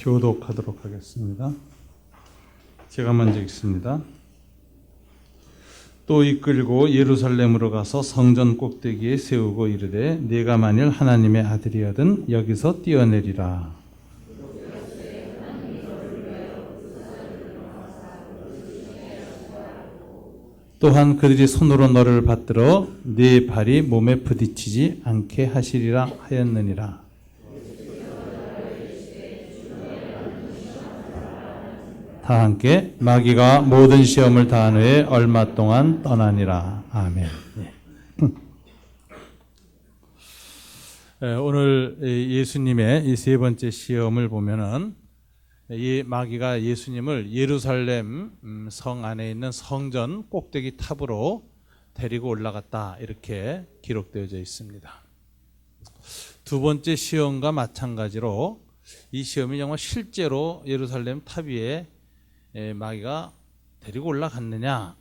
교독하도록 하겠습니다. 제가 먼저 읽습니다. 또 이끌고 예루살렘으로 가서 성전 꼭대기에 세우고 이르되 네가 만일 하나님의 아들이거든 여기서 뛰어내리라. 또한 그들이 손으로 너를 받들어 네 발이 몸에 부딪히지 않게 하시리라 하였느니라. 다 함께 마귀가 모든 시험을 다한 후에 얼마 동안 떠나니라. 아멘. 오늘 예수님의 이 세 번째 시험을 보면은 이 마귀가 예수님을 예루살렘 성 안에 있는 성전 꼭대기 탑으로 데리고 올라갔다, 이렇게 기록되어져 있습니다. 두 번째 시험과 마찬가지로 이 시험이 정말 실제로 예루살렘 탑 위에 마귀가 데리고 올라갔느냐?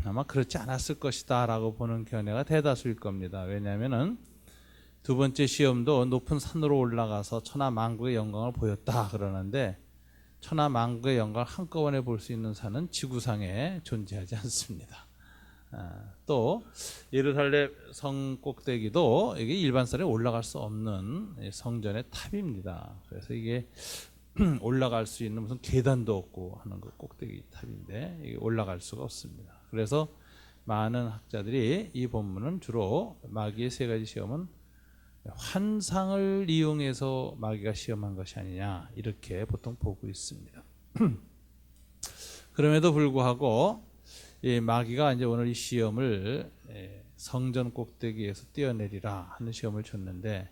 아마 그렇지 않았을 것이다 라고 보는 견해가 대다수일 겁니다. 왜냐하면 두 번째 시험도 높은 산으로 올라가서 천하 만국의 영광을 보였다 그러는데, 천하 만국의 영광을 한꺼번에 볼 수 있는 산은 지구상에 존재하지 않습니다. 또 예루살렘 성 꼭대기도 이게 일반 사람이 올라갈 수 없는 성전의 탑입니다. 그래서 이게 올라갈 수 있는 무슨 계단도 없고 하는 그 꼭대기 탑인데 이게 올라갈 수가 없습니다. 그래서 많은 학자들이 이 본문은 주로 마귀의 세 가지 시험은 환상을 이용해서 마귀가 시험한 것이 아니냐, 이렇게 보통 보고 있습니다. 그럼에도 불구하고 이 마귀가 이제 오늘 이 시험을 성전 꼭대기에서 뛰어내리라 하는 시험을 줬는데,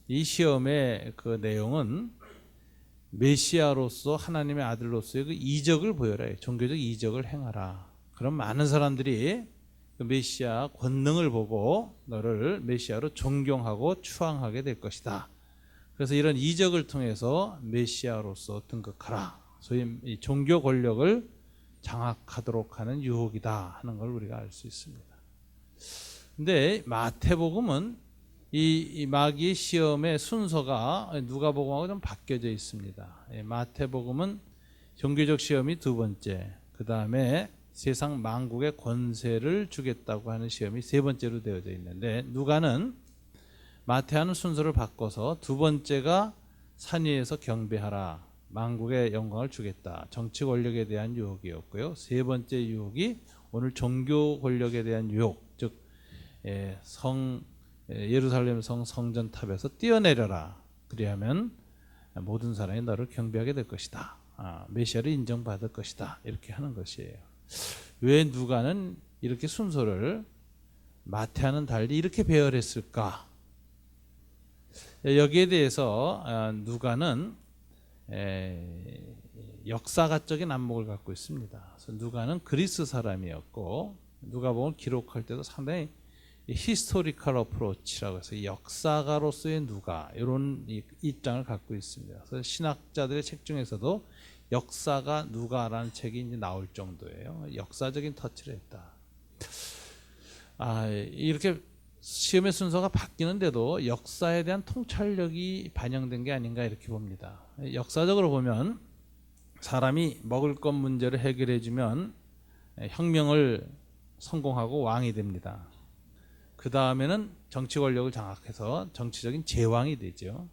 이 시험의 그 내용은 메시아로서 하나님의 아들로서의 그 이적을 보여라, 종교적 이적을 행하라. 그럼 많은 사람들이 그 메시아 권능을 보고 너를 메시아로 존경하고 추앙하게 될 것이다. 그래서 이런 이적을 통해서 메시아로서 등극하라. 소위 이 종교 권력을 장악하도록 하는 유혹이다 하는 걸 우리가 알 수 있습니다. 근데 마태복음은 이 마귀의 시험의 순서가 누가복음하고 좀 바뀌어져 있습니다. 마태복음은 종교적 시험이 두 번째, 그 다음에 세상 만국의 권세를 주겠다고 하는 시험이 세 번째로 되어져 있는데, 누가는 마태하는 순서를 바꿔서 두 번째가 산 위에서 경배하라, 만국의 영광을 주겠다, 정치 권력에 대한 유혹이었고요. 세 번째 유혹이 오늘 종교 권력에 대한 유혹, 즉 예루살렘 성 성전탑에서 뛰어내려라. 그리하면 모든 사람이 너를 경배하게 될 것이다. 메시아를 인정받을 것이다. 이렇게 하는 것이에요. 왜 누가는 이렇게 순서를 마태와는 달리 이렇게 배열했을까? 여기에 대해서 누가는 역사가적인 안목을 갖고 있습니다. 그래서 누가는 그리스 사람이었고, 누가복음을 기록할 때도 상당히 히스토리컬 어프로치라고 해서 역사가로서의 누가, 이런 입장을 갖고 있습니다. 그래서 신학자들의 책 중에서도 역사가 누가라는 책이 이제 나올 정도예요. 역사적인 터치를 했다. 이렇게 시험의 순서가 바뀌는데도 역사에 대한 통찰력이 반영된 게 아닌가, 이렇게 봅니다. 역사적으로 보면 사람이 먹을 것 문제를 해결해 주면 혁명을 성공하고 왕이 됩니다. 그 다음에는 정치 권력을 장악해서 정치적인 제왕이 되죠.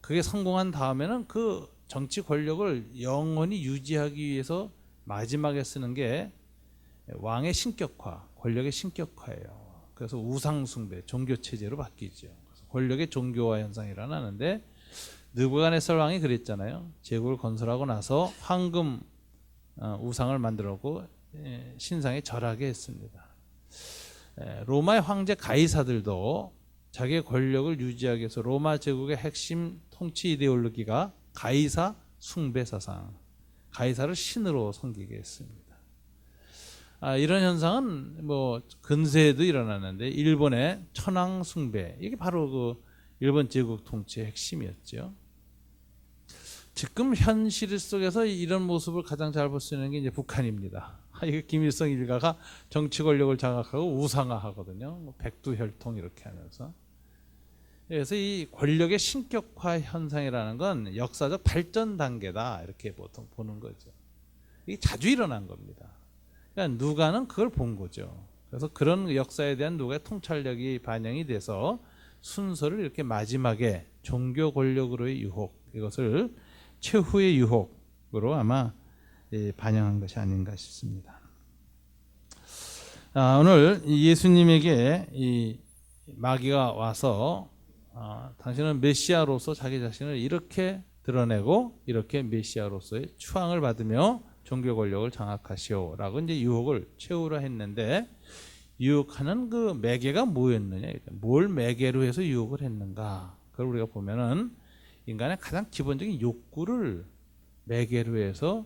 그게 성공한 다음에는 그 정치 권력을 영원히 유지하기 위해서 마지막에 쓰는 게 왕의 신격화, 권력의 신격화예요. 그래서 우상숭배, 종교체제로 바뀌죠. 그래서 권력의 종교화 현상이 일어나는데, 느부갓네살 왕이 그랬잖아요. 제국을 건설하고 나서 황금 우상을 만들었고 신상에 절하게 했습니다. 로마의 황제 가이사들도 자기의 권력을 유지하기 위해서 로마 제국의 핵심 통치 이데올로기가 가이사 숭배 사상, 가이사를 신으로 섬기게 했습니다. 이런 현상은 뭐 근세에도 일어났는데, 일본의 천황 숭배, 이게 바로 그 일본 제국 통치의 핵심이었죠. 지금 현실 속에서 이런 모습을 가장 잘 볼 수 있는 게 이제 북한입니다. 이게 김일성 일가가 정치 권력을 장악하고 우상화하거든요. 백두혈통 이렇게 하면서. 그래서 이 권력의 신격화 현상이라는 건 역사적 발전 단계다 이렇게 보통 보는 거죠. 이게 자주 일어난 겁니다. 그러니까 누가는 그걸 본 거죠. 그래서 그런 역사에 대한 누가의 통찰력이 반영이 돼서 순서를 이렇게 마지막에 종교 권력으로의 유혹, 이것을 최후의 유혹으로 아마 반영한 것이 아닌가 싶습니다. 오늘 예수님에게 이 마귀가 와서 당신은 메시아로서 자기 자신을 이렇게 드러내고 이렇게 메시아로서의 추앙을 받으며 종교 권력을 장악하시오라고 이제 유혹을 최후로 했는데, 유혹하는 그 매개가 뭐였느냐, 뭘 매개로 해서 유혹을 했는가, 그걸 우리가 보면은 인간의 가장 기본적인 욕구를 매개로 해서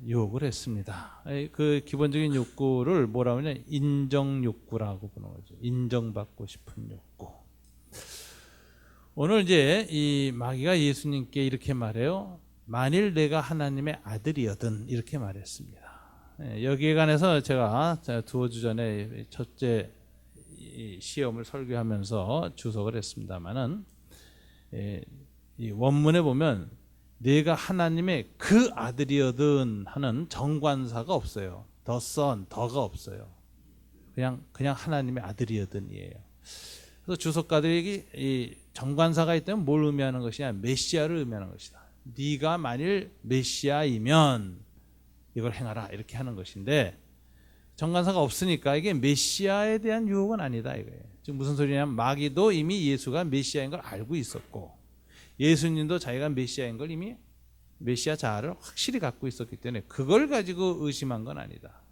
유혹을 했습니다. 그 기본적인 욕구를 뭐라고 하냐, 인정 욕구라고 부르는 거죠. 인정받고 싶은 욕구. 오늘 이제 이 마귀가 예수님께 이렇게 말해요. 만일 내가 하나님의 아들이거든, 이렇게 말했습니다. 여기에 관해서 제가 두어 주 전에 첫째 시험을 설교하면서 주석을 했습니다만은, 이 원문에 보면 내가 하나님의 그 아들이거든 하는 정관사가 없어요. the son, 더가 없어요. 그냥 하나님의 아들이거든이에요. 그래서 주석가들이 이 정관사가 있다면 뭘 의미하는 것이냐, 메시아를 의미하는 것이다. 네가 만일 메시아이면 이걸 행하라, 이렇게 하는 것인데, 정관사가 없으니까 이게 메시아에 대한 유혹은 아니다 이거예요. 지금 무슨 소리냐면, 마귀도 이미 예수가 메시아인 걸 알고 있었고, 예수님도 자기가 메시아인 걸 이미 메시아 자아를 확실히 갖고 있었기 때문에 그걸 가지고 의심한 건 아니다.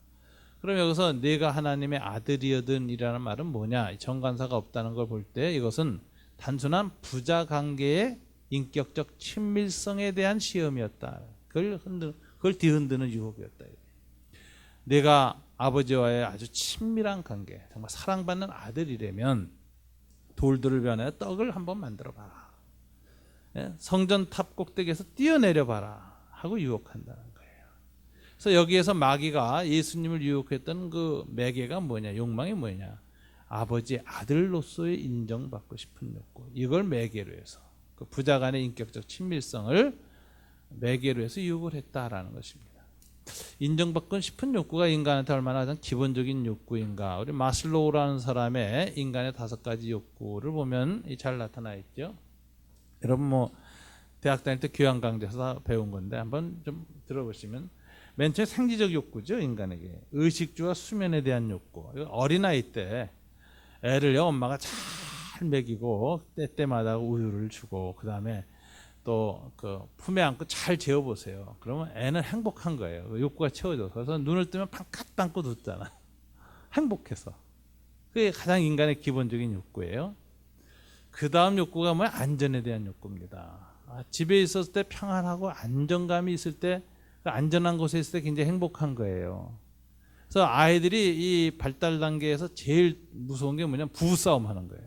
그럼 여기서 내가 하나님의 아들이거든 이라는 말은 뭐냐, 정관사가 없다는 걸 볼 때 이것은 단순한 부자 관계의 인격적 친밀성에 대한 시험이었다. 그걸 뒤흔드는 유혹이었다. 내가 아버지와의 아주 친밀한 관계, 정말 사랑받는 아들이라면 돌들을 변해 떡을 한번 만들어 봐라. 성전 탑 꼭대기에서 뛰어내려 봐라 하고 유혹한다는 거예요. 그래서 여기에서 마귀가 예수님을 유혹했던 그 매개가 뭐냐, 욕망이 뭐냐, 아버지의 아들로서의 인정받고 싶은 욕구, 이걸 매개로 해서 그 부자 간의 인격적 친밀성을 매개로 해서 유혹을 했다라는 것입니다. 인정받고 싶은 욕구가 인간한테 얼마나 가장 기본적인 욕구인가, 우리 마슬로우라는 사람의 인간의 5가지 욕구를 보면 잘 나타나 있죠. 여러분 뭐 대학 다닐 때 교양 강좌에서 배운 건데 한번 좀 들어보시면, 맨 처음에 생리적 욕구죠. 인간에게 의식주와 수면에 대한 욕구. 어린아이 때 애를요, 엄마가 잘 먹이고 때때마다 우유를 주고 그 다음에 또 그 품에 안고 잘 재워보세요. 그러면 애는 행복한 거예요. 욕구가 채워져서. 그래서 눈을 뜨면 반값 담고 눕잖아. 행복해서. 그게 가장 인간의 기본적인 욕구예요. 그 다음 욕구가 뭐야? 안전에 대한 욕구입니다. 집에 있었을 때 평안하고 안정감이 있을 때, 안전한 곳에 있을 때 굉장히 행복한 거예요. 그래서 아이들이 이 발달 단계에서 제일 무서운 게 뭐냐면 부부싸움 하는 거예요.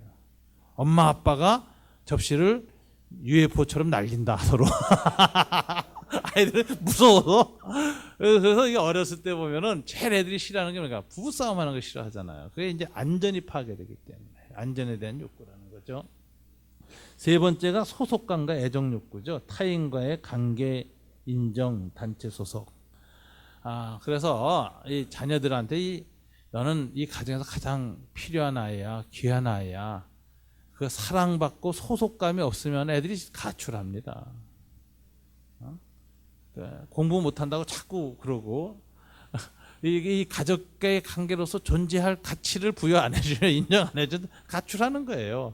엄마 아빠가 접시를 UFO처럼 날린다 서로. 아이들은 무서워서. 그래서 이게 어렸을 때 보면은 제일 애들이 싫어하는 게 뭐냐, 부부싸움 하는 거 싫어하잖아요. 그게 이제 안전이 파괴되기 때문에 안전에 대한 욕구라는 거죠. 세 번째가 소속감과 애정 욕구죠. 타인과의 관계, 인정, 단체 소속. 그래서 이 자녀들한테 너는 이 가정에서 가장 필요한 아이야, 귀한 아이야. 그 사랑받고 소속감이 없으면 애들이 가출합니다. 공부 못한다고 자꾸 그러고, 이 가족과의 관계로서 존재할 가치를 부여 안 해주면, 인정 안 해주면 가출하는 거예요.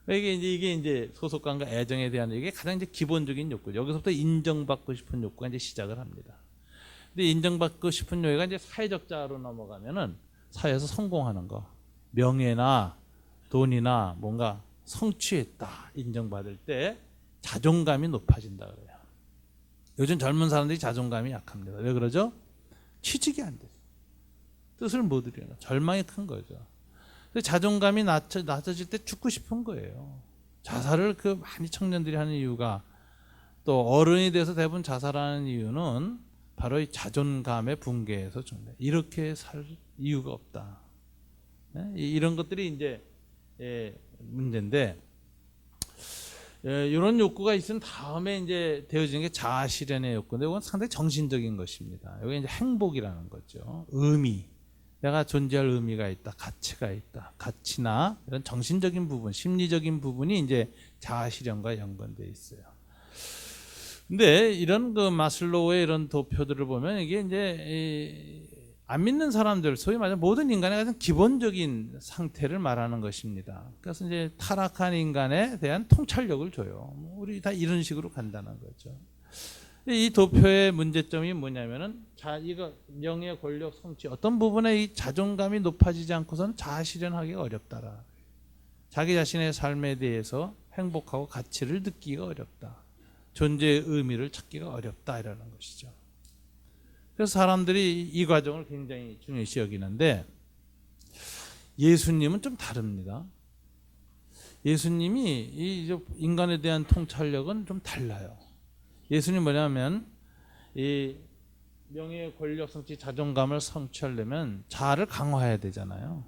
이게 이제 소속감과 애정에 대한, 이게 가장 이제 기본적인 욕구. 여기서부터 인정받고 싶은 욕구가 이제 시작을 합니다. 근데 인정받고 싶은 욕구가 이제 사회적 자아로 넘어가면은 사회에서 성공하는 거, 명예나 돈이나 뭔가 성취했다 인정받을 때 자존감이 높아진다 그래요. 요즘 젊은 사람들이 자존감이 약합니다. 왜 그러죠? 취직이 안 돼요. 뜻을 못 이루나, 절망이 큰 거죠. 자존감이 낮아질 때 죽고 싶은 거예요. 자살을 많이 청년들이 하는 이유가, 또 어른이 돼서 대부분 자살하는 이유는 바로 이 자존감의 붕괴에서 이렇게 살 이유가 없다. 이런 것들이 이제 문제인데, 이런 욕구가 있은 다음에 이제 되어지는 게 자아 실현의 욕구인데 이건 상당히 정신적인 것입니다. 이게 이제 행복이라는 거죠. 의미. 내가 존재할 의미가 있다, 가치가 있다. 가치나 이런 정신적인 부분, 심리적인 부분이 이제 자아 실현과 연관되어 있어요. 근데 이런 그 마슬로우의 이런 도표들을 보면 이게 이제 안 믿는 사람들, 소위 말하는 모든 인간의 가장 기본적인 상태를 말하는 것입니다. 그래서 이제 타락한 인간에 대한 통찰력을 줘요. 우리 다 이런 식으로 간다는 거죠. 이 도표의 문제점이 뭐냐면은 이거 명예, 권력, 성취 어떤 부분에 이 자존감이 높아지지 않고선 자아 실현하기가 어렵다라. 자기 자신의 삶에 대해서 행복하고 가치를 느끼기가 어렵다. 존재의 의미를 찾기가 어렵다 이라는 것이죠. 그래서 사람들이 이 과정을 굉장히 중요시 여기는데 예수님은 좀 다릅니다. 예수님이 이 인간에 대한 통찰력은 좀 달라요. 예수님 뭐냐면 이 명예, 권력, 성취, 자존감을 성취하려면 자아를 강화해야 되잖아요.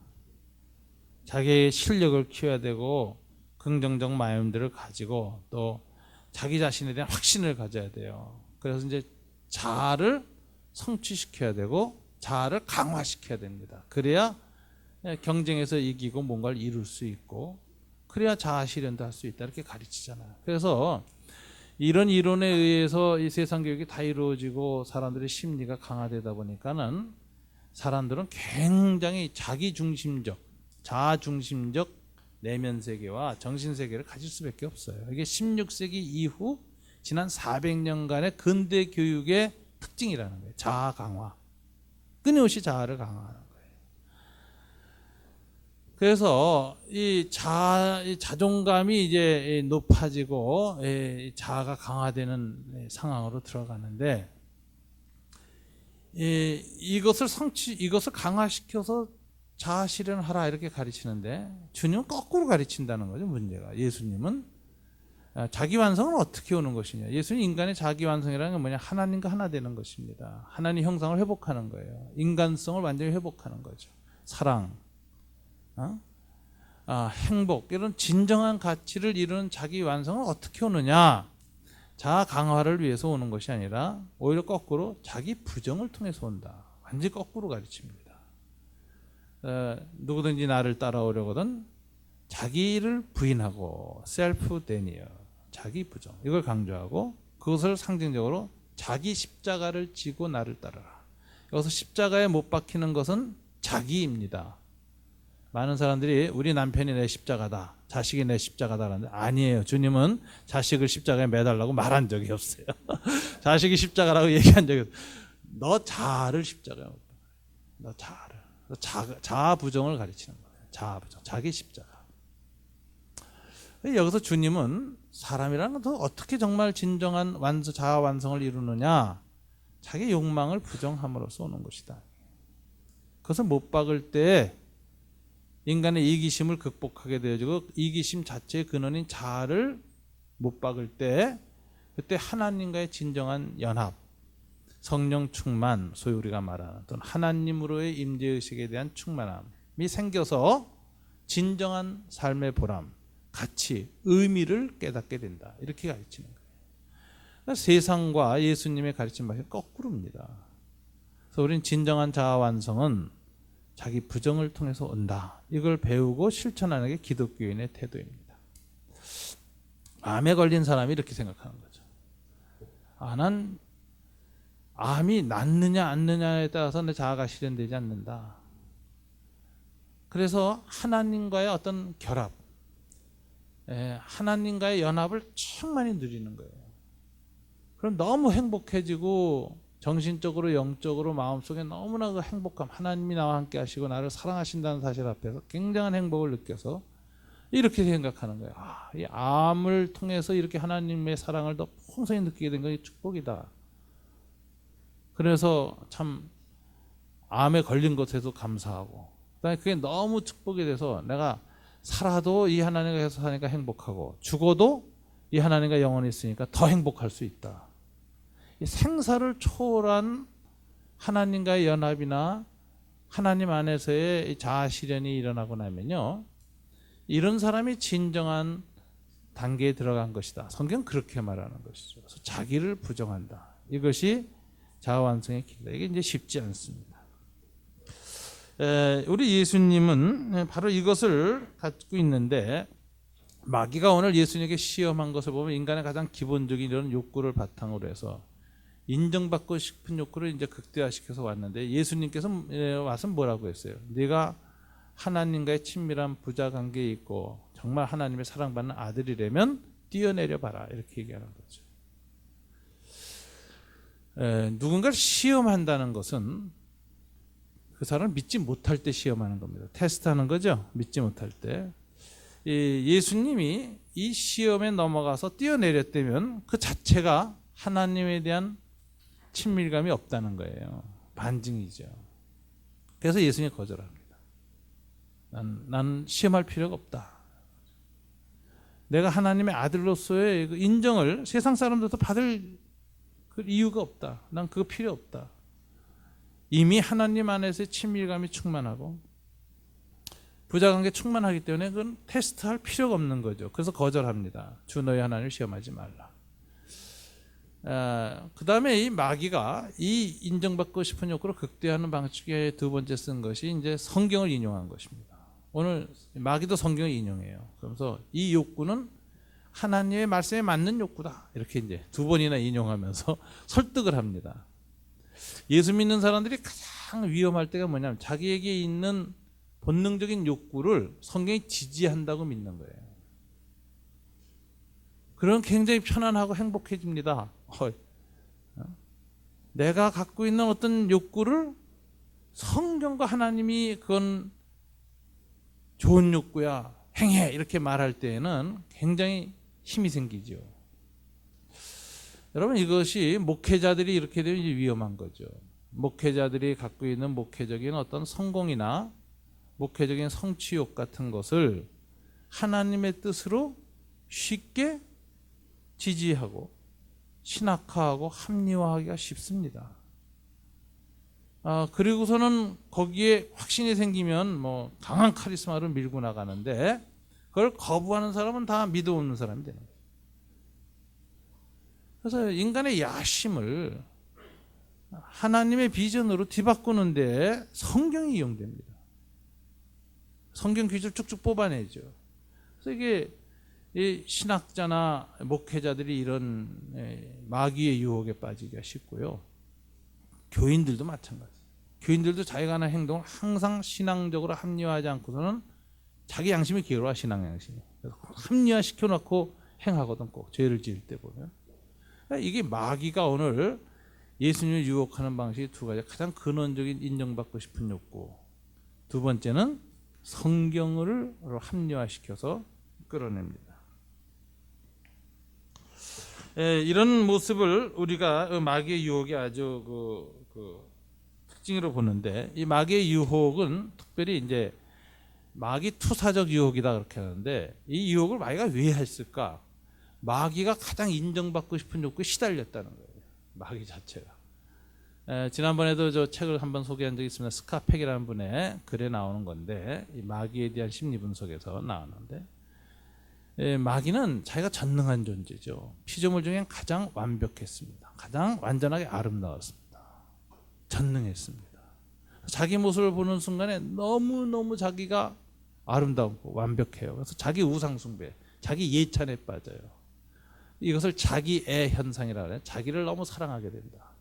자기의 실력을 키워야 되고 긍정적 마인드를 가지고 또 자기 자신에 대한 확신을 가져야 돼요. 그래서 이제 자아를 성취시켜야 되고 자아를 강화시켜야 됩니다. 그래야 경쟁에서 이기고 뭔가를 이룰 수 있고 그래야 자아 실현도 할 수 있다 이렇게 가르치잖아요. 그래서 이런 이론에 의해서 이 세상 교육이 다 이루어지고 사람들의 심리가 강화되다 보니까는 사람들은 굉장히 자기중심적, 자아중심적 내면 세계와 정신 세계를 가질 수밖에 없어요. 이게 16세기 이후 지난 400년간의 근대 교육의 특징이라는 거예요. 자아 강화. 끊임없이 자아를 강화하는 거예요. 그래서 이 자존감이 이제 높아지고 자아가 강화되는 상황으로 들어가는데 이것을 강화시켜서 자아 실현하라 이렇게 가르치는데 주님은 거꾸로 가르친다는 거죠. 문제가 예수님은 자기 완성은 어떻게 오는 것이냐. 예수님 인간의 자기 완성이라는 건 뭐냐. 하나님과 하나 되는 것입니다. 하나님 형상을 회복하는 거예요. 인간성을 완전히 회복하는 거죠. 사랑, 행복 이런 진정한 가치를 이루는 자기 완성은 어떻게 오느냐. 자아 강화를 위해서 오는 것이 아니라 오히려 거꾸로 자기 부정을 통해서 온다. 완전히 거꾸로 가르칩니다. 누구든지 나를 따라오려거든 자기를 부인하고 셀프 데니얼, 자기 부정 이걸 강조하고 그것을 상징적으로 자기 십자가를 지고 나를 따르라. 여기서 십자가에 못 박히는 것은 자기입니다. 많은 사람들이 우리 남편이 내 십자가다, 자식이 내 십자가다라는데 아니에요. 주님은 자식을 십자가에 매달라고 말한 적이 없어요. 자식이 십자가라고 얘기한 적이 없어요. 너 자아를 십자가에 못 박아. 너 자아를. 자아 부정을 가르치는 거예요. 자아 부정, 자기 십자가. 여기서 주님은 사람이라는 것은 어떻게 정말 진정한 자아 완성을 이루느냐, 자기 욕망을 부정함으로써 오는 것이다. 그것을 못 박을 때 인간의 이기심을 극복하게 되어지고 이기심 자체의 근원인 자아를 못 박을 때 그때 하나님과의 진정한 연합, 성령 충만, 소위 우리가 말하는 또는 하나님으로의 임재의식에 대한 충만함이 생겨서 진정한 삶의 보람, 가치, 의미를 깨닫게 된다. 이렇게 가르치는 거예요. 그러니까 세상과 예수님의 가르침 바가 거꾸로입니다. 그래서 우리는 진정한 자아 완성은 자기 부정을 통해서 온다. 이걸 배우고 실천하는 게 기독교인의 태도입니다. 암에 걸린 사람이 이렇게 생각하는 거죠. 난 암이 낫느냐 안 낫느냐에 따라서 내 자아가 실현되지 않는다. 그래서 하나님과의 어떤 결합, 하나님과의 연합을 충만히 누리는 거예요. 그럼 너무 행복해지고 정신적으로 영적으로 마음속에 너무나 그 행복감, 하나님이 나와 함께 하시고 나를 사랑하신다는 사실 앞에서 굉장한 행복을 느껴서 이렇게 생각하는 거예요. 이 암을 통해서 이렇게 하나님의 사랑을 더 풍성히 느끼게 된 것이 축복이다. 그래서 참 암에 걸린 것에도 감사하고 그다음에 그게 너무 축복이 돼서 내가 살아도 이 하나님과 해서 사니까 행복하고 죽어도 이 하나님과 영원히 있으니까 더 행복할 수 있다. 이 생사를 초월한 하나님과의 연합이나 하나님 안에서의 자아 실현이 일어나고 나면요, 이런 사람이 진정한 단계에 들어간 것이다. 성경 그렇게 말하는 것이죠. 그래서 자기를 부정한다. 이것이 자아완성의 길이다. 이게 이제 쉽지 않습니다. 우리 예수님은 바로 이것을 갖고 있는데, 마귀가 오늘 예수님에게 시험한 것을 보면 인간의 가장 기본적인 이런 욕구를 바탕으로 해서 인정받고 싶은 욕구를 이제 극대화시켜서 왔는데, 예수님께서 와서 뭐라고 했어요? 네가 하나님과의 친밀한 부자 관계에 있고 정말 하나님의 사랑받는 아들이라면 뛰어내려 봐라, 이렇게 얘기하는 거죠. 누군가를 시험한다는 것은 그 사람을 믿지 못할 때 시험하는 겁니다. 테스트하는 거죠. 믿지 못할 때. 예수님이 이 시험에 넘어가서 뛰어내렸다면 그 자체가 하나님에 대한 친밀감이 없다는 거예요. 반증이죠. 그래서 예수님이 거절합니다. 난 시험할 필요가 없다. 내가 하나님의 아들로서의 그 인정을 세상 사람들도 받을 그 이유가 없다. 난 그거 필요 없다. 이미 하나님 안에서의 친밀감이 충만하고 부자관계 충만하기 때문에 그건 테스트할 필요가 없는 거죠. 그래서 거절합니다. 주 너희 하나님을 시험하지 말라. 그 다음에 이 마귀가 이 인정받고 싶은 욕구를 극대화하는 방식의 두 번째 쓴 것이 이제 성경을 인용한 것입니다. 오늘 마귀도 성경을 인용해요. 그러면서 이 욕구는 하나님의 말씀에 맞는 욕구다. 이렇게 이제 두 번이나 인용하면서 설득을 합니다. 예수 믿는 사람들이 가장 위험할 때가 뭐냐면 자기에게 있는 본능적인 욕구를 성경이 지지한다고 믿는 거예요. 그럼 굉장히 편안하고 행복해집니다. 내가 갖고 있는 어떤 욕구를 성경과 하나님이 그건 좋은 욕구야, 행해, 이렇게 말할 때에는 굉장히 힘이 생기죠. 여러분, 이것이 목회자들이 이렇게 되면 이제 위험한 거죠. 목회자들이 갖고 있는 목회적인 어떤 성공이나 목회적인 성취욕 같은 것을 하나님의 뜻으로 쉽게 지지하고 신학화하고 합리화하기가 쉽습니다. 그리고서는 거기에 확신이 생기면 뭐 강한 카리스마를 밀고 나가는데, 그걸 거부하는 사람은 다 믿음 없는 사람이 되는 거예요. 그래서 인간의 야심을 하나님의 비전으로 뒤바꾸는데 성경이 이용됩니다. 성경 귀주를 쭉쭉 뽑아내죠. 그래서 이게 이 신학자나 목회자들이 이런 마귀의 유혹에 빠지기가 쉽고요. 교인들도 마찬가지예요. 교인들도 자기가 하는 행동을 항상 신앙적으로 합리화하지 않고서는 자기 양심이 기울어, 신앙 양심이. 합리화 시켜놓고 행하거든, 꼭 죄를 지을 때 보면. 이게 마귀가 오늘 예수님을 유혹하는 방식이 두 가지. 가장 근원적인 인정받고 싶은 욕구. 두 번째는 성경을 합리화시켜서 끌어냅니다. 이런 모습을 우리가 마귀의 유혹이 아주 특징으로 보는데, 이 마귀의 유혹은 특별히 이제 마귀 투사적 유혹이다 그렇게 하는데, 이 유혹을 마귀가 왜 했을까? 마귀가 가장 인정받고 싶은 욕구에 시달렸다는 거예요. 마귀 자체가. 지난번에도 저 책을 한번 소개한 적이 있습니다. 스카펙이라는 분의 글에 나오는 건데, 이 마귀에 대한 심리 분석에서 나왔는데, 마귀는 자기가 전능한 존재죠. 피조물 중에 가장 완벽했습니다. 가장 완전하게 아름다웠습니다. 전능했습니다. 자기 모습을 보는 순간에 너무너무 자기가 아름다우고 완벽해요. 그래서 자기 우상숭배, 자기 예찬에 빠져요. 이것을 자기애 현상이라고 해요. 자기를 너무 사랑하게 된다.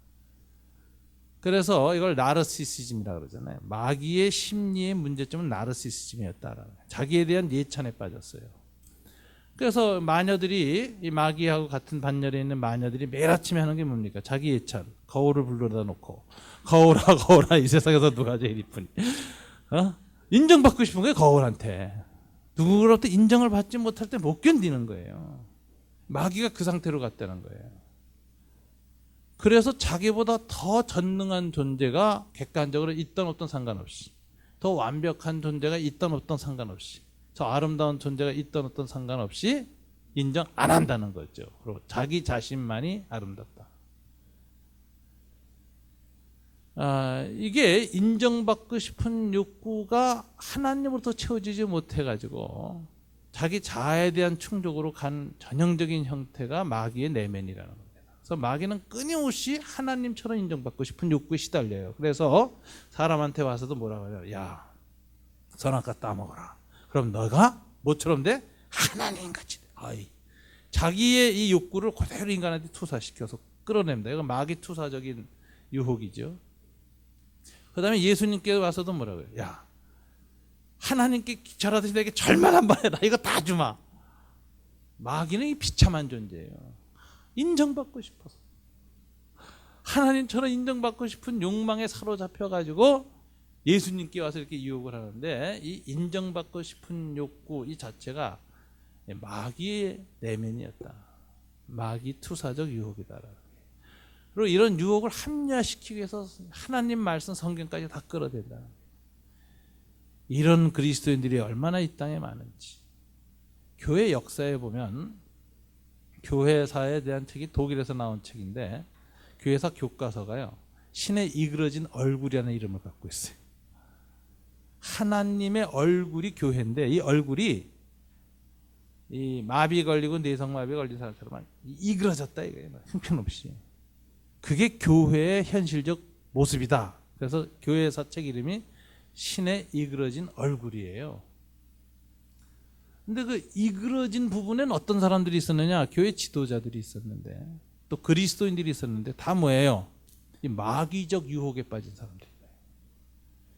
그래서 이걸 나르시시즘이라고 그러잖아요. 마귀의 심리의 문제점은 나르시시즘이었다라는 거예요. 자기에 대한 예찬에 빠졌어요. 그래서 마녀들이, 이 마귀하고 같은 반열에 있는 마녀들이 매일 아침에 하는 게 뭡니까? 자기 예찬, 거울을 불러다 놓고 거울아 거울아 이 세상에서 누가 제일 이쁘니? 인정받고 싶은 거예요. 거울한테. 누구로부터 인정을 받지 못할 때 못 견디는 거예요. 마귀가 그 상태로 갔다는 거예요. 그래서 자기보다 더 전능한 존재가 객관적으로 있던 없던 상관없이, 더 완벽한 존재가 있던 없던 상관없이, 저 아름다운 존재가 있던 어떤 상관없이 인정 안 한다는 거죠. 그리고 자기 자신만이 아름답다. 이게 인정받고 싶은 욕구가 하나님으로부터 채워지지 못해가지고 자기 자아에 대한 충족으로 간 전형적인 형태가 마귀의 내면이라는 겁니다. 그래서 마귀는 끊임없이 하나님처럼 인정받고 싶은 욕구에 시달려요. 그래서 사람한테 와서도 뭐라고 해요? 야, 선악과 따먹어라. 그럼 너가 뭐처럼 돼? 하나님같이 돼. 아이. 자기의 이 욕구를 그대로 인간한테 투사시켜서 끌어냅니다. 이건 마귀 투사적인 유혹이죠. 그 다음에 예수님께 와서도 뭐라고 해요? 야, 하나님께 절하듯이 내게 절만 한번 해라. 이거 다 주마. 마귀는 이 비참한 존재예요. 인정받고 싶어서. 하나님처럼 인정받고 싶은 욕망에 사로잡혀가지고 예수님께 와서 이렇게 유혹을 하는데, 이 인정받고 싶은 욕구 이 자체가 마귀의 내면이었다. 마귀 투사적 유혹이다. 그리고 이런 유혹을 합리화시키기 위해서 하나님 말씀 성경까지 다 끌어댄다. 이런 그리스도인들이 얼마나 이 땅에 많은지. 교회 역사에 보면, 교회사에 대한 책이 독일에서 나온 책인데, 교회사 교과서가요, 신의 이그러진 얼굴이라는 이름을 갖고 있어요. 하나님의 얼굴이 교회인데, 이 얼굴이 이 마비 걸리고 뇌성마비 걸린 사람처럼 이그러졌다 이거예요. 형편없이. 그게 교회의 현실적 모습이다. 그래서 교회사 책 이름이 신의 이그러진 얼굴이에요. 근데 그 이그러진 부분에는 어떤 사람들이 있었느냐? 교회 지도자들이 있었는데, 또 그리스도인들이 있었는데, 다 뭐예요? 이 마귀적 유혹에 빠진 사람들이에요.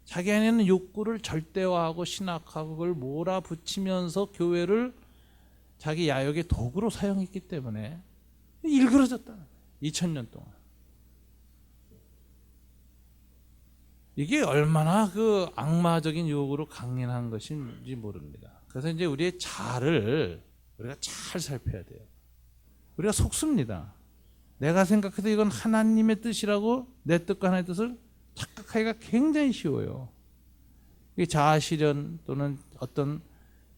자기 안에는 욕구를 절대화하고 신학하고 그걸 몰아붙이면서 교회를 자기 야욕의 도구로 사용했기 때문에 일그러졌다는 거예요. 2000년 동안. 이게 얼마나 그 악마적인 유혹으로 강인한 것인지 모릅니다. 그래서 이제 우리의 자아를 우리가 잘 살펴야 돼요. 우리가 속습니다. 내가 생각해도 이건 하나님의 뜻이라고 내 뜻과 하나님의 뜻을 착각하기가 굉장히 쉬워요. 이게 자아 실현 또는 어떤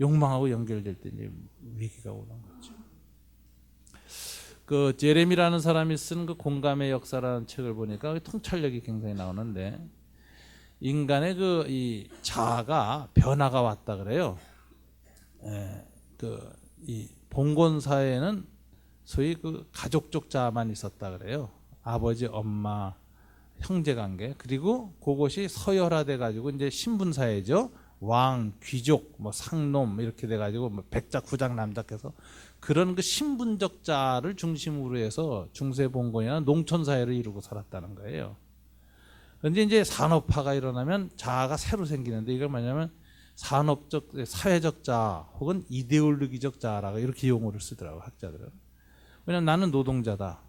욕망하고 연결될 때 이제 위기가 오는 거죠. 그 제레미라는 사람이 쓴 그 공감의 역사라는 책을 보니까 통찰력이 굉장히 나오는데, 인간의 그 이 자아가 변화가 왔다 그래요. 그 이 봉건 사회에는 소위 그 가족적 자아만 있었다 그래요. 아버지, 엄마, 형제 관계. 그리고 그것이 서열화돼 가지고 이제 신분 사회죠. 왕, 귀족, 뭐 상놈 이렇게 돼 가지고 뭐 백작, 후작, 남작 해서 그런 그 신분적 자아를 중심으로 해서 중세 봉건이나 농촌 사회를 이루고 살았다는 거예요. 그런데 이제 산업화가 일어나면 자아가 새로 생기는데, 이걸 뭐냐면 산업적, 사회적 자아 혹은 이데올로기적 자아라고 이렇게 용어를 쓰더라고요, 학자들은. 왜냐면 나는 노동자다,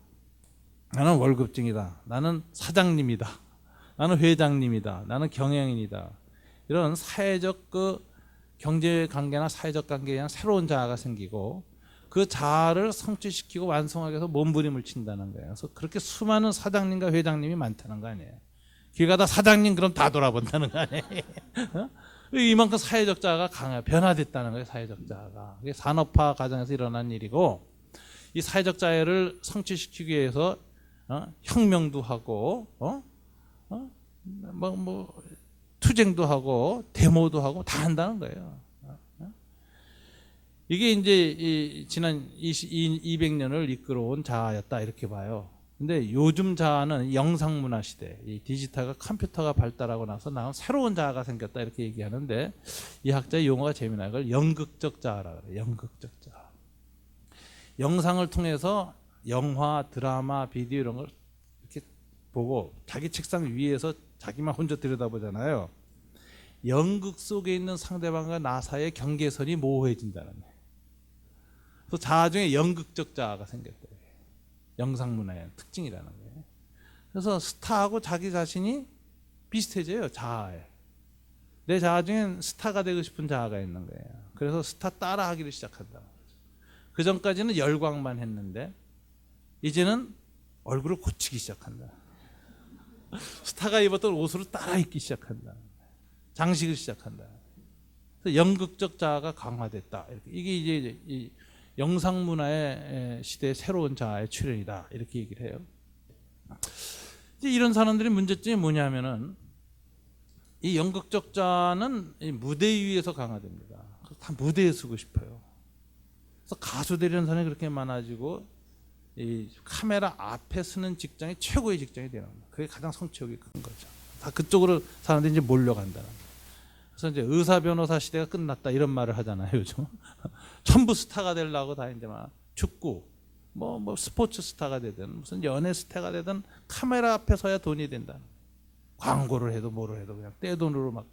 나는 월급쟁이다, 나는 사장님이다, 나는 회장님이다, 나는 경영인이다. 이런 사회적 그 경제 관계나 사회적 관계에 대한 새로운 자아가 생기고, 그 자아를 성취시키고 완성하기 위해서 몸부림을 친다는 거예요. 그래서 그렇게 수많은 사장님과 회장님이 많다는 거 아니에요. 길 가다 사장님 그럼 다 돌아본다는 거 아니에요. 이만큼 사회적 자아가 변화됐다는 거예요. 사회적 자아가. 이게 산업화 과정에서 일어난 일이고, 이 사회적 자아를 성취시키기 위해서 혁명도 하고 투쟁도 하고 데모도 하고 다 한다는 거예요. 이게 이제 지난 200년을 이끌어온 자아였다 이렇게 봐요. 근데 요즘 자아는 영상문화 시대, 이 디지털과 컴퓨터가 발달하고 나서 나온 새로운 자아가 생겼다 이렇게 얘기하는데, 이 학자의 용어가 재미나요. 이걸 연극적 자아라고 그래요. 연극적 자아. 영상을 통해서 영화, 드라마, 비디오 이런 걸 이렇게 보고 자기 책상 위에서 자기만 혼자 들여다보잖아요. 연극 속에 있는 상대방과 나 사이의 경계선이 모호해진다는 거예요. 그래서 자아 중에 연극적 자아가 생겼대요. 영상문화의 특징이라는 거예요. 그래서 스타하고 자기 자신이 비슷해져요. 자아에. 내 자아 중엔 스타가 되고 싶은 자아가 있는 거예요. 그래서 스타 따라하기를 시작한다. 그 전까지는 열광만 했는데 이제는 얼굴을 고치기 시작한다. 스타가 입었던 옷으로 따라 입기 시작한다. 장식을 시작한다. 그래서 연극적 자아가 강화됐다. 이게 이제 이 영상 문화의 시대의 새로운 자아의 출현이다. 이렇게 얘기를 해요. 이제 이런 사람들의 문제점이 뭐냐면은, 이 연극적 자아는 이 무대 위에서 강화됩니다. 다 무대에 서고 싶어요. 그래서 가수 되려는 사람이 그렇게 많아지고 이 카메라 앞에 서는 직장이 최고의 직장이 되는 거예요. 그게 가장 성취욕이 큰 거죠. 다 그쪽으로 사람들이 이제 몰려간다는 거예요. 그래서 이제 의사 변호사 시대가 끝났다 이런 말을 하잖아요, 요즘. 전부 스타가 되려고 다 이제 막 축구, 뭐 스포츠 스타가 되든 무슨 연예 스타가 되든 카메라 앞에 서야 돈이 된다. 광고를 해도 뭐를 해도 그냥 떼돈으로 막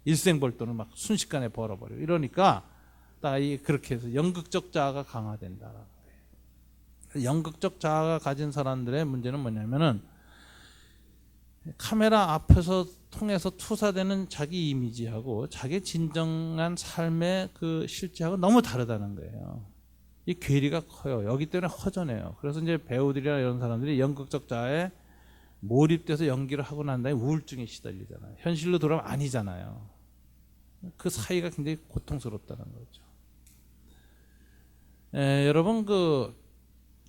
일생벌돈을 막 순식간에 벌어버려. 이러니까 딱 그렇게 해서 연극적 자아가 강화된다라는 거예요. 연극적 자아가 가진 사람들의 문제는 뭐냐면은 카메라 앞에서 통해서 투사되는 자기 이미지하고 자기 진정한 삶의 그 실제하고 너무 다르다는 거예요. 이 괴리가 커요. 여기 때문에 허전해요. 그래서 이제 배우들이나 이런 사람들이 연극적 자아에 몰입돼서 연기를 하고 난 다음에 우울증에 시달리잖아요. 현실로 돌아오면 아니잖아요. 그 사이가 굉장히 고통스럽다는 거죠. 여러분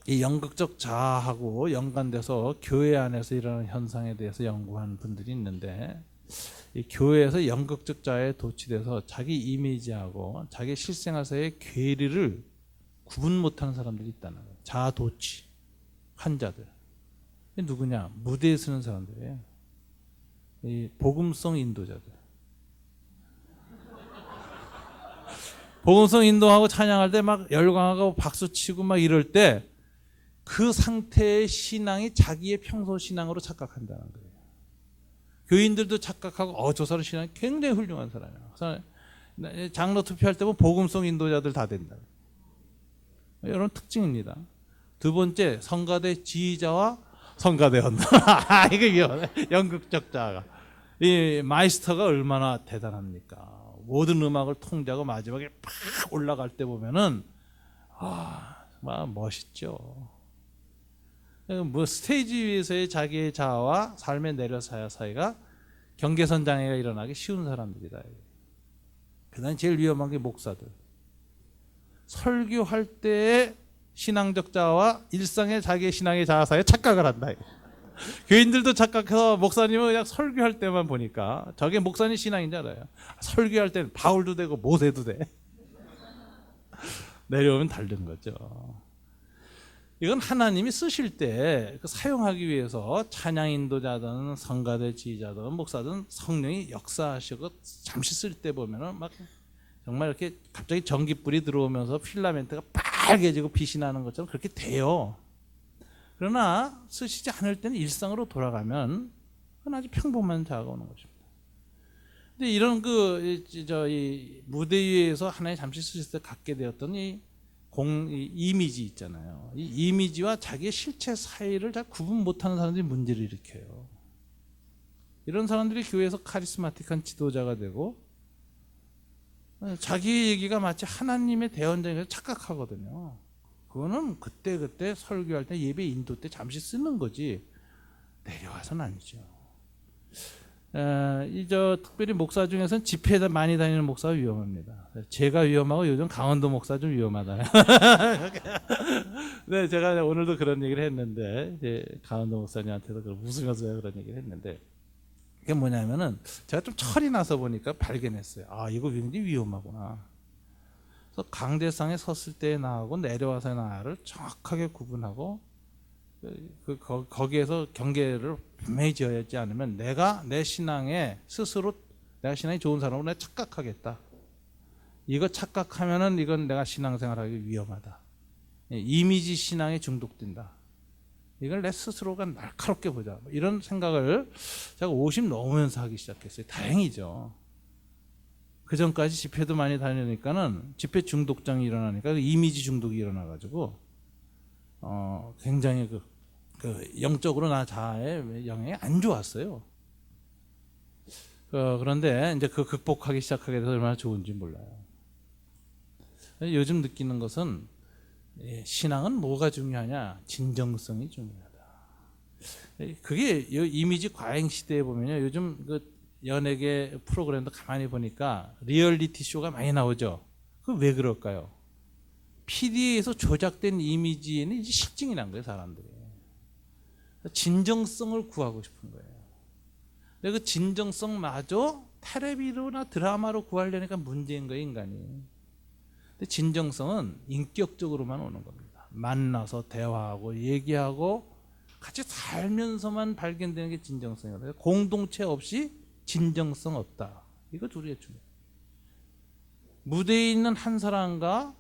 이 연극적 자아하고 연관돼서 교회 안에서 일어나는 현상에 대해서 연구하는 분들이 있는데 이 교회에서 연극적 자아에 도취돼서 자기 이미지하고 자기 실생활사의 괴리를 구분 못하는 사람들이 있다는 거예요. 자아 도취 환자들. 누구냐? 무대에 서는 사람들이에요. 이 복음성 인도자들. 복음성 인도하고 찬양할 때 막 열광하고 박수치고 막 이럴 때 그 상태의 신앙이 자기의 평소 신앙으로 착각한다는 거예요. 교인들도 착각하고 저 사람 신앙이 굉장히 훌륭한 사람이야. 그래서 장로 투표할 때 보면 복음성 인도자들 다 된다. 이런 특징입니다. 두 번째, 성가대 지휘자와 성가대 헌다. 이게 연극적 자아가. 이 마이스터가 얼마나 대단합니까? 모든 음악을 통제하고 마지막에 팍 올라갈 때 보면은 정말 멋있죠. 뭐 스테이지 위에서의 자기의 자아와 삶의 내려사야 사이가 경계선 장애가 일어나기 쉬운 사람들이다. 그다음 제일 위험한 게 목사들. 설교할 때의 신앙적 자아와 일상의 자기의 신앙의 자아 사이에 착각을 한다. 교인들도 착각해서 목사님은 그냥 설교할 때만 보니까 저게 목사님 신앙인 줄 알아요. 설교할 때는 바울도 되고 모세도 돼. 내려오면 다른 거죠. 이건 하나님이 쓰실 때 사용하기 위해서 찬양 인도자든 성가대 지휘자든 목사든 성령이 역사하시고 잠시 쓸 때 보면은 막 정말 이렇게 갑자기 전기불이 들어오면서 필라멘트가 빨개지고 빛이 나는 것처럼 그렇게 돼요. 그러나 쓰시지 않을 때는 일상으로 돌아가면 그건 아주 평범한 자아가 오는 것입니다. 근데 이런 이 무대 위에서 하나님 잠시 쓰실 때 갖게 되었던 이 이미지 있잖아요. 이 이미지와 자기의 실체 사이를 잘 구분 못하는 사람들이 문제를 일으켜요. 이런 사람들이 교회에서 카리스마틱한 지도자가 되고 자기 얘기가 마치 하나님의 대언자에서 착각하거든요. 그거는 그때 설교할 때 예배 인도 때 잠시 쓰는 거지 내려와서는 아니죠. 특별히 목사 중에서는 집회에 많이 다니는 목사가 위험합니다. 제가 위험하고 요즘 강원도 목사 좀 위험하다. 네, 제가 오늘도 그런 얘기를 했는데 이제 강원도 목사님한테도 웃으면서 그런 얘기를 했는데 이게 뭐냐면은 제가 좀 철이 나서 보니까 발견했어요. 이거 굉장히 위험하구나. 그래서 강대상에 섰을 때의 나하고 내려와서의 나를 정확하게 구분하고 거기에서 경계를 분명히 지어야지 않으면 내가 내 신앙에 스스로 내가 신앙이 좋은 사람으로 내가 착각하겠다. 이거 착각하면은 이건 내가 신앙생활하기 위험하다. 이미지 신앙에 중독된다. 이걸 내 스스로가 날카롭게 보자. 이런 생각을 제가 50 넘으면서 하기 시작했어요. 다행이죠. 그 전까지 집회도 많이 다니니까는 집회 중독장이 일어나니까 이미지 중독이 일어나가지고 굉장히 영적으로 나 자아의 영향이 안 좋았어요. 그런데 이제 극복하기 시작하게 돼서 얼마나 좋은지 몰라요. 요즘 느끼는 것은 신앙은 뭐가 중요하냐? 진정성이 중요하다. 그게 이미지 과잉 시대에 보면요. 요즘 연예계 프로그램도 가만히 보니까 리얼리티 쇼가 많이 나오죠. 그 왜 그럴까요? PD에서 조작된 이미지에는 이제 실증이 난 거예요, 사람들이. 진정성을 구하고 싶은 거예요. 근데 그 진정성마저 텔레비로나 드라마로 구하려니까 문제인 거예요, 인간이. 근데 진정성은 인격적으로만 오는 겁니다. 만나서 대화하고 얘기하고 같이 살면서만 발견되는 게 진정성이거든요. 공동체 없이 진정성 없다. 이거 우리가 중요해요. 무대에 있는 한 사람과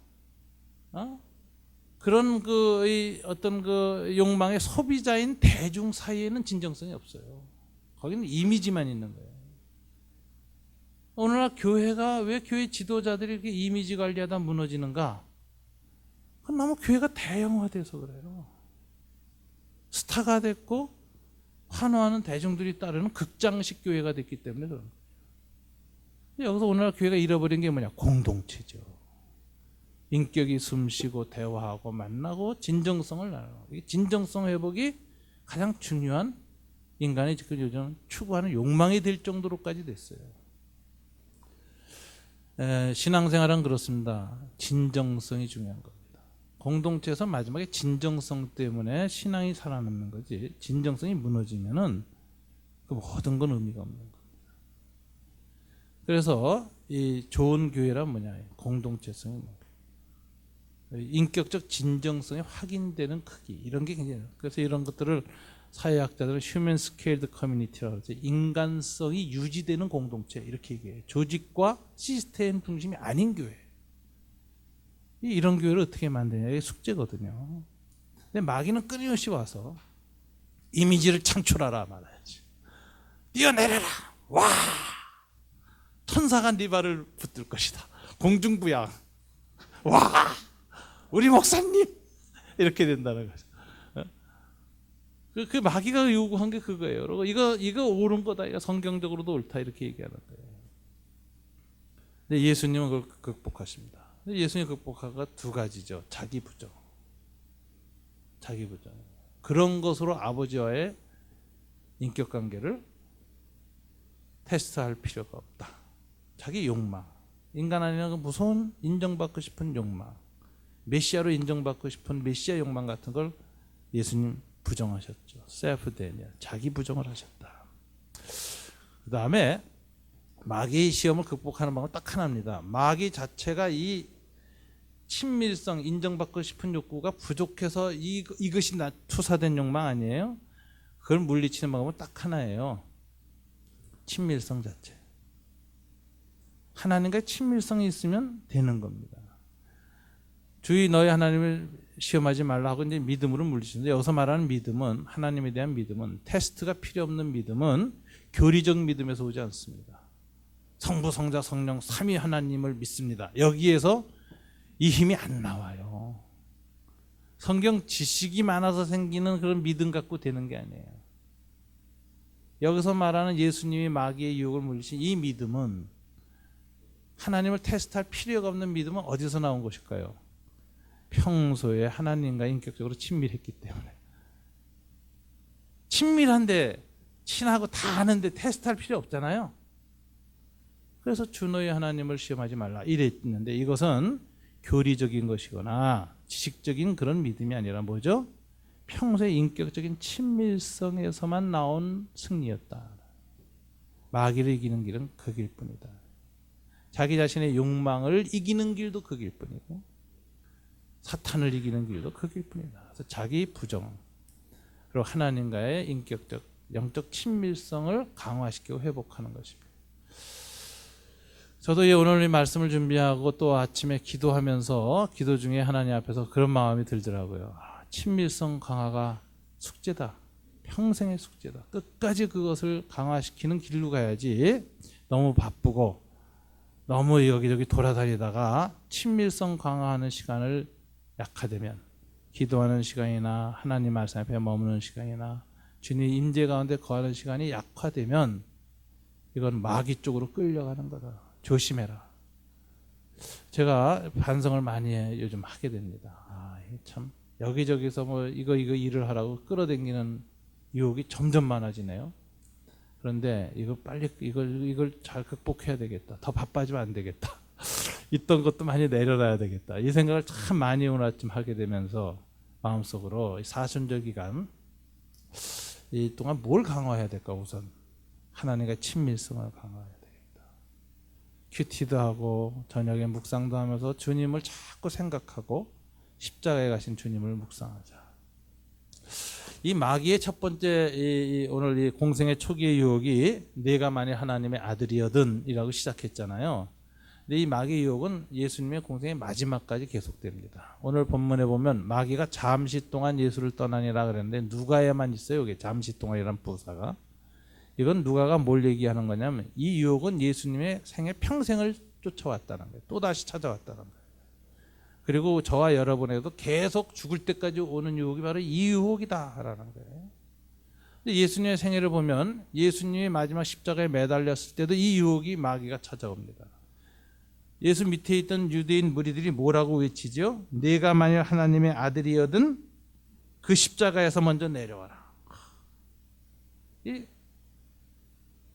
그런 어떤 욕망의 소비자인 대중 사이에는 진정성이 없어요. 거기는 이미지만 있는 거예요. 오늘날 교회가 왜 교회 지도자들이 이렇게 이미지 관리하다 무너지는가? 그건 너무 교회가 대형화돼서 그래요. 스타가 됐고 환호하는 대중들이 따르는 극장식 교회가 됐기 때문에 그런 거예요. 여기서 오늘날 교회가 잃어버린 게 뭐냐? 공동체죠. 인격이 숨쉬고 대화하고 만나고 진정성을 나누고, 이 진정성 회복이 가장 중요한 인간의 지금 요즘 추구하는 욕망이 될 정도로까지 됐어요. 신앙생활은 그렇습니다. 진정성이 중요한 겁니다. 공동체에서 마지막에 진정성 때문에 신앙이 살아남는 거지, 진정성이 무너지면은 그 모든 건 의미가 없는 겁니다. 그래서 이 좋은 교회란 뭐냐? 공동체성이 있는 거예요. 인격적 진정성이 확인되는 크기, 이런 게 굉장히, 그래서 이런 것들을 사회학자들은 휴먼 스케일드 커뮤니티라고 하죠. 인간성이 유지되는 공동체, 이렇게 얘기해요. 조직과 시스템 중심이 아닌 교회. 이런 교회를 어떻게 만드냐, 이게 숙제거든요. 근데 마귀는 끊임없이 와서 이미지를 창출하라 말아야지. 뛰어내려라. 와, 천사가 네 발을 붙들 것이다. 공중부양. 와, 우리 목사님, 이렇게 된다는 거죠. 그 마귀가 요구한 게 그거예요. 그리고 이거 옳은 거다, 이거 성경적으로도 옳다, 이렇게 얘기하는 거예요. 근데 예수님은 그걸 극복하십니다. 예수님 극복하가 두 가지죠. 자기 부정. 그런 것으로 아버지와의 인격 관계를 테스트할 필요가 없다. 자기 욕망. 인간 안에는 그 무서운 인정받고 싶은 욕망, 메시아로 인정받고 싶은 메시아 욕망 같은 걸 예수님 부정하셨죠. 셀프 데니얼, 자기 부정을 하셨다. 그 다음에 마귀의 시험을 극복하는 방법은 딱 하나입니다. 마귀 자체가 이 친밀성, 인정받고 싶은 욕구가 부족해서 이것이 투사된 욕망 아니에요? 그걸 물리치는 방법은 딱 하나예요. 친밀성 자체. 하나님과의 친밀성이 있으면 되는 겁니다. 주의 너희 하나님을 시험하지 말라 하고 이제 믿음으로 물리치는데, 여기서 말하는 믿음은, 하나님에 대한 믿음은, 테스트가 필요 없는 믿음은 교리적 믿음에서 오지 않습니다. 성부, 성자, 성령 삼위 하나님을 믿습니다. 여기에서 이 힘이 안 나와요. 성경 지식이 많아서 생기는 그런 믿음 갖고 되는 게 아니에요. 여기서 말하는 예수님이 마귀의 유혹을 물리친 이 믿음은, 하나님을 테스트할 필요가 없는 믿음은 어디서 나온 것일까요? 평소에 하나님과 인격적으로 친밀했기 때문에. 친밀한데, 친하고 다 아는데 테스트할 필요 없잖아요. 그래서 주 너희 하나님을 시험하지 말라 이랬는데, 이것은 교리적인 것이거나 지식적인 그런 믿음이 아니라 뭐죠? 평소에 인격적인 친밀성에서만 나온 승리였다. 마귀를 이기는 길은 그 길뿐이다. 자기 자신의 욕망을 이기는 길도 그 길뿐이고, 사탄을 이기는 길도 그 길뿐이다. 그래서 자기 부정, 그리고 하나님과의 인격적, 영적 친밀성을 강화시키고 회복하는 것입니다. 저도 오늘 이 말씀을 준비하고 또 아침에 기도하면서 기도 중에 하나님 앞에서 그런 마음이 들더라고요. 친밀성 강화가 숙제다. 평생의 숙제다. 끝까지 그것을 강화시키는 길로 가야지, 너무 바쁘고 너무 여기저기 돌아다니다가 친밀성 강화하는 시간을 약화되면, 기도하는 시간이나 하나님 말씀 앞에 머무는 시간이나 주님 임재 가운데 거하는 시간이 약화되면 이건 마귀 쪽으로 끌려가는 거다. 조심해라. 제가 반성을 많이 요즘 하게 됩니다. 이게 참 여기저기서 뭐 이거 일을 하라고 끌어당기는 유혹이 점점 많아지네요. 그런데 이거 빨리 이걸 잘 극복해야 되겠다. 더 바빠지면 안 되겠다. 있던 것도 많이 내려놔야 되겠다. 이 생각을 참 많이 오늘 아침 하게 되면서 마음속으로 사순절 기간 이 동안 뭘 강화해야 될까? 우선 하나님과 친밀성을 강화해야 되겠다. 큐티도 하고 저녁에 묵상도 하면서 주님을 자꾸 생각하고 십자가에 가신 주님을 묵상하자. 이 마귀의 첫 번째 오늘 이 공생의 초기의 유혹이 내가 만일 하나님의 아들이여든이라고 시작했잖아요. 근데 이 마귀의 유혹은 예수님의 공생의 마지막까지 계속됩니다. 오늘 본문에 보면 마귀가 잠시 동안 예수를 떠나니라 그랬는데 누가에만 있어요. 이게 잠시 동안이란 부사가. 이건 누가가 뭘 얘기하는 거냐면 이 유혹은 예수님의 생애 평생을 쫓아왔다는 거예요. 또다시 찾아왔다는 거예요. 그리고 저와 여러분에게도 계속 죽을 때까지 오는 유혹이 바로 이 유혹이다라는 거예요. 근데 예수님의 생애를 보면 예수님이 마지막 십자가에 매달렸을 때도 이 유혹이 마귀가 찾아옵니다. 예수 밑에 있던 유대인 무리들이 뭐라고 외치죠? 네가 만일 하나님의 아들이여든 그 십자가에서 먼저 내려와라. 이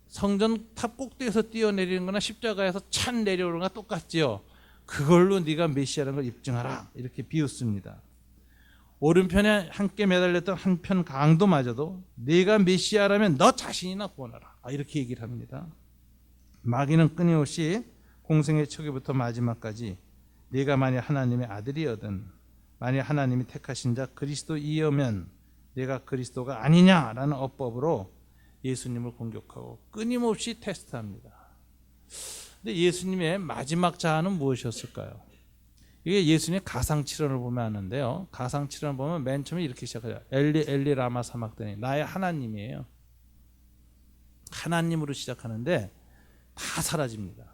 성전 탑 꼭대기에서 뛰어내리는 거나 십자가에서 찬 내려오는 거나 똑같지요. 그걸로 네가 메시아라는 걸 입증하라. 이렇게 비웃습니다. 오른편에 함께 매달렸던 한편 강도마저도 네가 메시아라면 너 자신이나 구원하라. 이렇게 얘기를 합니다. 마귀는 끊임없이 공생의 초기부터 마지막까지 네가 만일 하나님의 아들이여든 만일 하나님이 택하신 자 그리스도이여면 네가 그리스도가 아니냐라는 어법으로 예수님을 공격하고 끊임없이 테스트합니다. 근데 예수님의 마지막 자아는 무엇이었을까요? 이게 예수님의 가상칠언을 보면 아는데요. 가상칠언을 보면 맨 처음에 이렇게 시작하죠. 엘리 엘리 라마 사막다니 나의 하나님이에요. 하나님으로 시작하는데 다 사라집니다.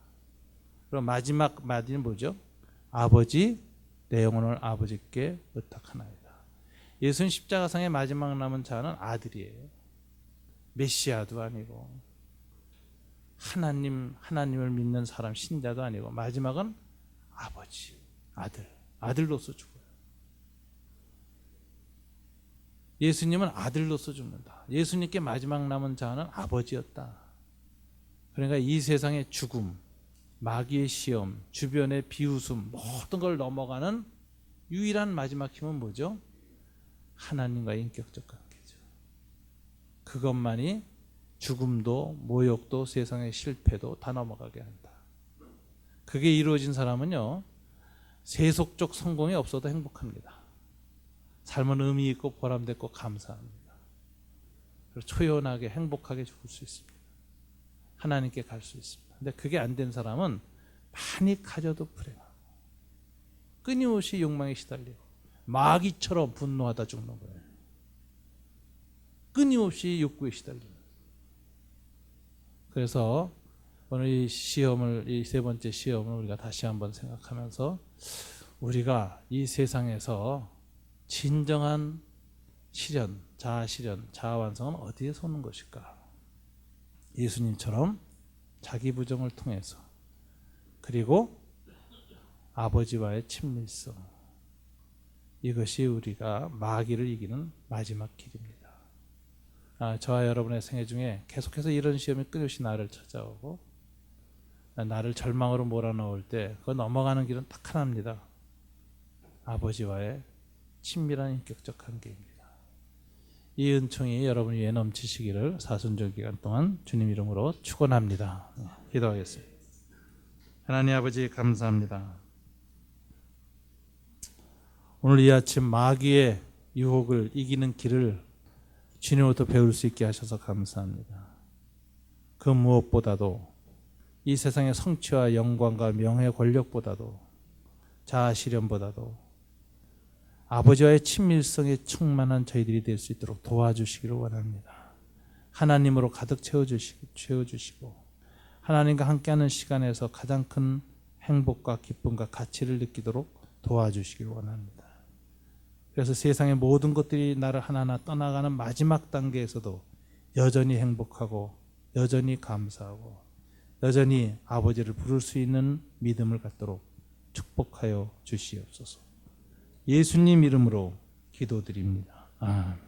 그럼 마지막 마디는 뭐죠? 아버지 내 영혼을 아버지께 의탁하나이다. 예수는 십자가상의 마지막 남은 자는 아들이에요. 메시아도 아니고 하나님을 믿는 사람 신자도 아니고 마지막은 아버지, 아들로서 죽어요. 예수님은 아들로서 죽는다. 예수님께 마지막 남은 자는 아버지였다. 그러니까 이 세상의 죽음, 마귀의 시험, 주변의 비웃음 모든 걸 넘어가는 유일한 마지막 힘은 뭐죠? 하나님과의 인격적 관계죠. 그것만이 죽음도 모욕도 세상의 실패도 다 넘어가게 한다. 그게 이루어진 사람은요, 세속적 성공이 없어도 행복합니다. 삶은 의미 있고 보람됐고 감사합니다. 그리고 초연하게 행복하게 죽을 수 있습니다. 하나님께 갈 수 있습니다. 근데 그게 안 된 사람은 많이 가져도 불행하고 끊임없이 욕망에 시달리고 마귀처럼 분노하다 죽는 거예요. 끊임없이 욕구에 시달리는. 그래서 오늘 이 세 번째 시험을 우리가 다시 한번 생각하면서 우리가 이 세상에서 진정한 실현, 자아 실현, 자아 완성은 어디에 서는 것일까? 예수님처럼 자기 부정을 통해서 그리고 아버지와의 친밀성, 이것이 우리가 마귀를 이기는 마지막 길입니다. 저와 여러분의 생애 중에 계속해서 이런 시험이 끊임없이 나를 찾아오고 나를 절망으로 몰아넣을 때 그 넘어가는 길은 딱 하나입니다. 아버지와의 친밀한 인격적 관계입니다. 이 은총이 여러분 위에 넘치시기를 사순절 기간 동안 주님 이름으로 축원합니다. 기도하겠습니다. 하나님 아버지 감사합니다. 오늘 이 아침 마귀의 유혹을 이기는 길을 주님으로부터 배울 수 있게 하셔서 감사합니다. 그 무엇보다도 이 세상의 성취와 영광과 명예 권력보다도 자아 실현보다도 아버지와의 친밀성에 충만한 저희들이 될 수 있도록 도와주시기를 원합니다. 하나님으로 가득 채워주시고 하나님과 함께하는 시간에서 가장 큰 행복과 기쁨과 가치를 느끼도록 도와주시기를 원합니다. 그래서 세상의 모든 것들이 나를 하나하나 떠나가는 마지막 단계에서도 여전히 행복하고 여전히 감사하고 여전히 아버지를 부를 수 있는 믿음을 갖도록 축복하여 주시옵소서. 예수님 이름으로 기도드립니다. 아멘.